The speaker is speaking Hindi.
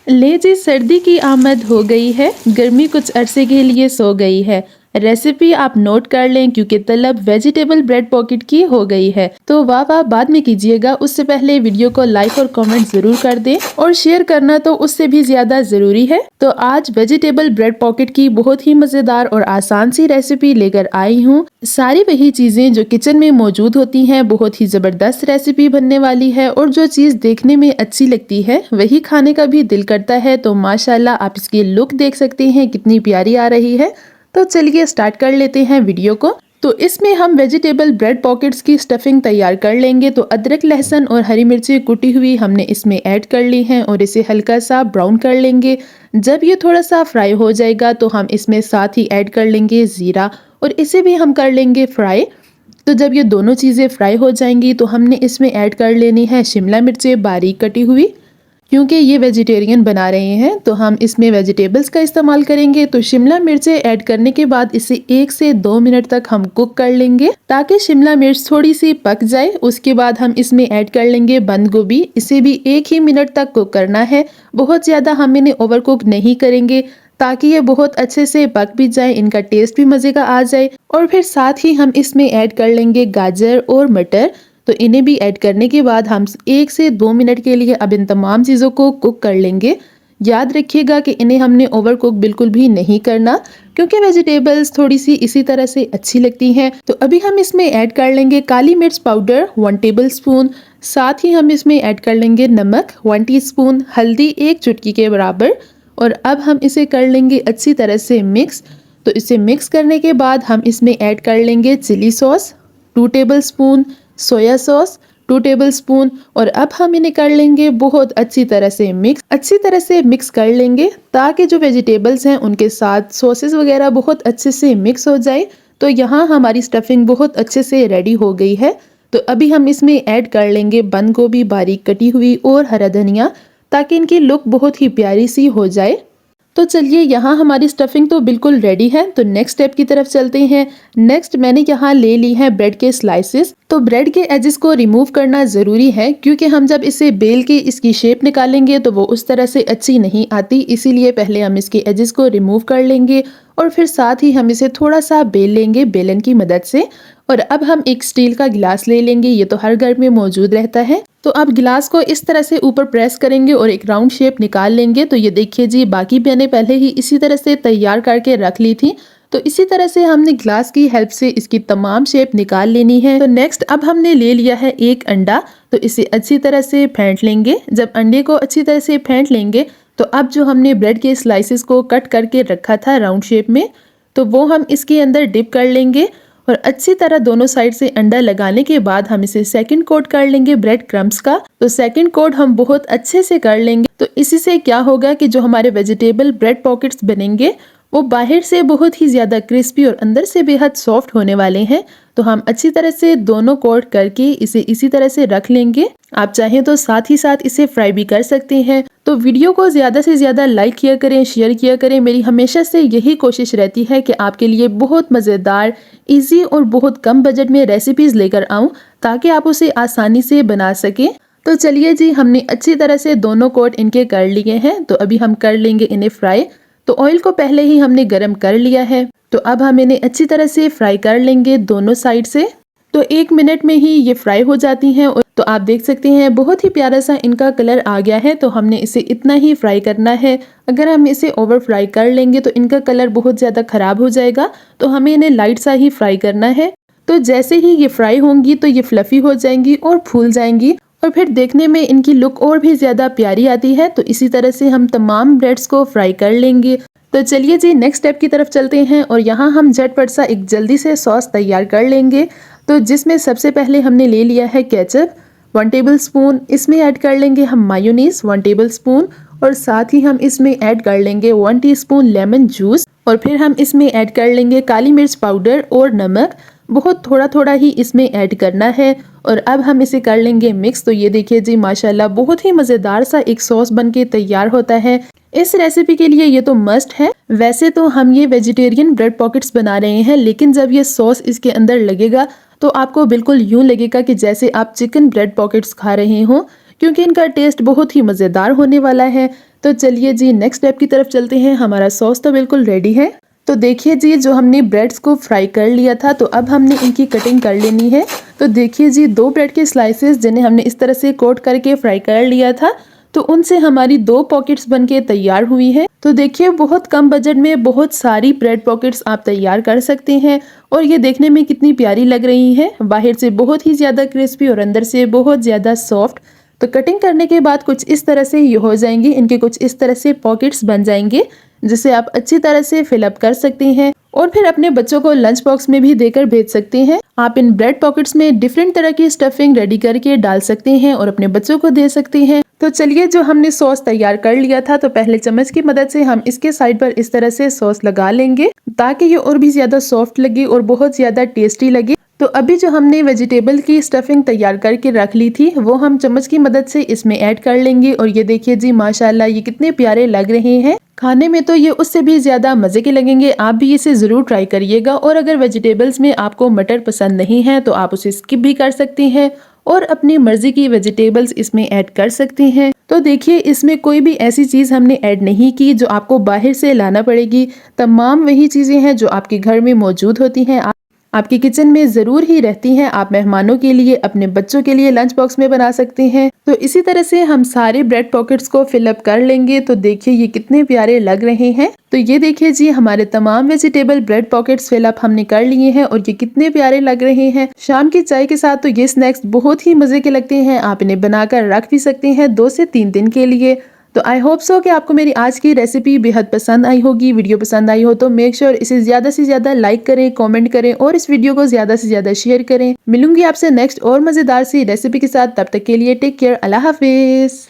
ले जी, सर्दी की आमद हो गई है, गर्मी कुछ अरसे के लिए सो गई है। रेसिपी आप नोट कर लें क्योंकि तलब वेजिटेबल ब्रेड पॉकेट की हो गई है। तो वाह वाह बाद में कीजिएगा, उससे पहले वीडियो को लाइक और कमेंट जरूर कर दें और शेयर करना तो उससे भी ज्यादा जरूरी है। तो आज वेजिटेबल ब्रेड पॉकेट की बहुत ही मजेदार और आसान सी रेसिपी लेकर आई हूँ। सारी वही चीजें जो किचन में मौजूद होती हैं, बहुत ही जबरदस्त रेसिपी बनने वाली है और जो चीज देखने में अच्छी लगती है वही खाने का भी दिल करता है। तो माशाल्लाह आप इसकी लुक देख सकते हैं कितनी प्यारी आ रही है। तो चलिए स्टार्ट कर लेते हैं वीडियो को। तो इसमें हम वेजिटेबल ब्रेड पॉकेट्स की स्टफिंग तैयार कर लेंगे। तो अदरक, लहसुन और हरी मिर्ची कुटी हुई हमने इसमें ऐड कर ली हैं और इसे हल्का सा ब्राउन कर लेंगे। जब ये थोड़ा सा फ्राई हो जाएगा तो हम इसमें साथ ही ऐड कर लेंगे जीरा और इसे भी हम कर लेंगे फ्राई। तो जब ये दोनों चीज़ें फ्राई हो जाएंगी तो हमने इसमें ऐड कर लेनी है शिमला मिर्चें बारीक कटी हुई। क्योंकि ये वेजिटेरियन बना रहे हैं तो हम इसमें वेजिटेबल्स का इस्तेमाल करेंगे। तो शिमला मिर्चें ऐड करने के बाद इसे 1 से 2 मिनट तक हम कुक कर लेंगे ताकि शिमला मिर्च थोड़ी सी पक जाए। उसके बाद हम इसमें ऐड कर लेंगे बंद गोभी। इसे भी 1 ही मिनट तक कुक करना है, बहुत ज़्यादा हम इन्हें ओवर कुक नहीं करेंगे ताकि ये बहुत अच्छे से पक भी जाए, इनका टेस्ट भी मज़े का आ जाए। और फिर साथ ही हम इसमें ऐड कर लेंगे गाजर और मटर। तो इन्हें भी ऐड करने के बाद हम 1 से 2 मिनट के लिए अब इन तमाम चीज़ों को कुक कर लेंगे। याद रखिएगा कि इन्हें हमने ओवर कुक बिल्कुल भी नहीं करना क्योंकि वेजिटेबल्स थोड़ी सी इसी तरह से अच्छी लगती हैं। तो अभी हम इसमें ऐड कर लेंगे काली मिर्च पाउडर 1 टेबल स्पून। साथ ही हम इसमें ऐड कर लेंगे नमक 1 टीस्पून, हल्दी 1 चुटकी के बराबर। और अब हम इसे कर लेंगे अच्छी तरह से मिक्स। तो इसे मिक्स करने के बाद हम इसमें ऐड कर लेंगे chilli sauce 2 tablespoon, soya sauce 2 tablespoon और अब हम इन्हें कर लेंगे बहुत अच्छी तरह से मिक्स कर लेंगे ताकि जो वेजिटेबल्स हैं उनके साथ सॉसेस वगैरह बहुत अच्छे से मिक्स हो जाए। तो यहाँ हमारी स्टफिंग बहुत अच्छे से रेडी हो गई है। तो अभी हम इसमें ऐड कर लेंगे बंद गोभी बारीक कटी हुई और हरा धनिया ताकि इनकी लुक बहुत ही प्यारी सी हो जाए। तो चलिए यहाँ हमारी स्टफिंग तो बिल्कुल रेडी है। तो नेक्स्ट स्टेप की तरफ चलते हैं। नेक्स्ट मैंने यहाँ ले ली है ब्रेड के स्लाइसेस। तो ब्रेड के एजेस को रिमूव करना ज़रूरी है क्योंकि हम जब इसे बेल के इसकी शेप निकालेंगे तो वो उस तरह से अच्छी नहीं आती, इसीलिए पहले हम इसके एजेस को रिमूव कर लेंगे और फिर साथ ही हम इसे थोड़ा सा बेल लेंगे बेलन की मदद से। और अब हम एक स्टील का गिलास ले लेंगे, ये तो हर घर में मौजूद रहता है। तो अब गिलास को इस तरह से ऊपर प्रेस करेंगे और एक राउंड शेप निकाल लेंगे। तो ये देखिए जी, बाकी मैंने पहले ही इसी तरह से तैयार करके रख ली थी। तो इसी तरह से हमने ग्लास की हेल्प से इसकी तमाम शेप निकाल लेनी है। तो नेक्स्ट अब हमने ले लिया है एक अंडा। तो इसे अच्छी तरह से फेंट लेंगे। जब अंडे को अच्छी तरह से फेंट लेंगे तो अब जो हमने ब्रेड के स्लाइसेस को कट करके रखा था राउंड शेप में, तो वो हम इसके अंदर डिप कर लेंगे और अच्छी तरह दोनों साइड से अंडा लगाने के बाद हम इसे सेकंड कोट कर लेंगे ब्रेड क्रम्स का। तो सेकंड कोट हम बहुत अच्छे से कर लेंगे। तो इसी से क्या होगा कि जो हमारे वेजिटेबल ब्रेड पॉकेट्स बनेंगे वो बाहर से बहुत ही ज्यादा क्रिस्पी और अंदर से बेहद सॉफ्ट होने वाले हैं। तो हम अच्छी तरह से दोनों कोट करके इसे इसी तरह से रख लेंगे। आप चाहें तो साथ ही साथ इसे फ्राई भी कर सकते हैं। तो वीडियो को ज्यादा से ज्यादा लाइक किया करें, शेयर किया करें। मेरी हमेशा से यही कोशिश रहती है कि आपके लिए बहुत मजेदार, इजी और बहुत कम बजट में रेसिपीज लेकर आऊं ताकि आप उसे आसानी से बना सकें। तो चलिए जी, हमने अच्छी तरह से दोनों कोट इनके कर लिए हैं। तो अभी हम कर लेंगे इन्हें फ्राई। तो ऑयल को पहले ही हमने गरम कर लिया है। तो अब हम इन्हें अच्छी तरह से फ्राई कर लेंगे दोनों साइड से। तो 1 मिनट में ही ये फ्राई हो जाती हैं। तो आप देख सकते हैं बहुत ही प्यारा सा इनका कलर आ गया है। तो हमने इसे इतना ही फ्राई करना है। अगर हम इसे ओवर फ्राई कर लेंगे तो इनका कलर बहुत ज़्यादा ख़राब हो जाएगा। तो हमें इन्हें लाइट सा ही फ्राई करना है। तो जैसे ही ये फ्राई होंगी तो ये फ्लफ़ी हो जाएंगी और फूल जाएंगी और फिर देखने में इनकी लुक और भी ज़्यादा प्यारी आती है। तो इसी तरह से हम तमाम ब्रेड्स को फ्राई कर लेंगे। तो चलिए जी, नेक्स्ट स्टेप की तरफ चलते हैं और यहाँ हम झटपट सा एक जल्दी से सॉस तैयार कर लेंगे। तो जिसमें सबसे पहले हमने ले लिया है केचप 1 टेबल स्पून। इसमें ऐड कर लेंगे हम मायोनीज 1 टेबल स्पून और साथ ही हम इसमें ऐड कर लेंगे 1 टीस्पून लेमन जूस और फिर हम इसमें ऐड कर लेंगे काली मिर्च पाउडर और नमक। बहुत थोड़ा थोड़ा ही इसमें ऐड करना है और अब हम इसे कर लेंगे मिक्स। तो ये देखिए जी, माशाल्लाह बहुत ही मज़ेदार सा एक सॉस बनके तैयार होता है। इस रेसिपी के लिए ये तो मस्ट है। वैसे तो हम ये वेजिटेरियन ब्रेड पॉकेट्स बना रहे हैं, लेकिन जब ये सॉस इसके अंदर लगेगा तो आपको बिल्कुल यूं लगेगा कि जैसे आप चिकन ब्रेड पॉकेट्स खा रहे हो, क्योंकि इनका टेस्ट बहुत ही मज़ेदार होने वाला है। तो चलिए जी नेक्स्ट स्टेप की तरफ चलते हैं। हमारा सॉस तो बिल्कुल रेडी है। तो देखिए जी, जो हमने ब्रेड्स को फ्राई कर लिया था, तो अब हमने इनकी कटिंग कर लेनी है। तो देखिए जी, 2 ब्रेड के स्लाइसेस जिन्हें हमने इस तरह से कोट करके फ्राई कर लिया था, तो उनसे हमारी 2 पॉकेट्स बनके तैयार हुई है। तो देखिए, बहुत कम बजट में बहुत सारी ब्रेड पॉकेट्स आप तैयार कर सकते हैं और ये देखने में कितनी प्यारी लग रही है। बाहर से बहुत ही ज्यादा क्रिस्पी और अंदर से बहुत ज्यादा सॉफ्ट। तो कटिंग करने के बाद कुछ इस तरह से ये हो जाएंगे, इनके कुछ इस तरह से पॉकेट्स बन जाएंगे जिसे आप अच्छी तरह से फिलअप कर सकते हैं और फिर अपने बच्चों को लंच बॉक्स में भी देकर भेज सकते हैं। आप इन ब्रेड पॉकेट्स में डिफरेंट तरह की स्टफिंग रेडी करके डाल सकते हैं और अपने बच्चों को दे सकते हैं। तो चलिए, जो हमने सॉस तैयार कर लिया था, तो पहले चम्मच की मदद से हम इसके साइड पर इस तरह से सॉस लगा लेंगे ताकि ये और भी ज्यादा सॉफ्ट लगे और बहुत ज्यादा टेस्टी लगे। तो अभी जो हमने वेजिटेबल की स्टफिंग तैयार करके रख ली थी, वो हम चम्मच की मदद से इसमें ऐड कर लेंगे और ये देखिए जी, माशाल्लाह ये कितने प्यारे लग रहे हैं। खाने में तो ये उससे भी ज्यादा मजे के लगेंगे। आप भी इसे जरूर ट्राई करिएगा। और अगर वेजिटेबल्स में आपको मटर पसंद नहीं है तो आप उसे स्किप भी कर सकते हैं और अपनी मर्जी की वेजिटेबल्स इसमें ऐड कर सकते हैं। तो देखिए, इसमें कोई भी ऐसी चीज हमने ऐड नहीं की जो आपको बाहर से लाना पड़ेगी। तमाम वही चीजें हैं जो आपके घर में मौजूद होती हैं, आपके किचन में जरूर ही रहती हैं। आप मेहमानों के लिए, अपने बच्चों के लिए लंच बॉक्स में बना सकते हैं। तो इसी तरह से हम सारे ब्रेड पॉकेट्स को फिलअप कर लेंगे। तो देखिए, ये कितने प्यारे लग रहे हैं। तो ये देखिए जी, हमारे तमाम वेजिटेबल ब्रेड पॉकेट्स फिलअप हमने कर लिए हैं और ये कितने प्यारे लग रहे हैं। शाम की चाय के साथ तो ये स्नैक्स बहुत ही मजे के लगते हैं। आप इन्हें बनाकर रख भी सकते हैं 2 से 3 दिन के लिए। तो आई होप सो कि आपको मेरी आज की रेसिपी बेहद पसंद आई होगी। वीडियो पसंद आई हो तो मेक श्योर इसे ज्यादा से ज्यादा लाइक करें, कमेंट करें और इस वीडियो को ज्यादा से ज्यादा शेयर करें। मिलूंगी आपसे नेक्स्ट और मजेदार सी रेसिपी के साथ। तब तक के लिए टेक केयर, अल्लाह हाफिज।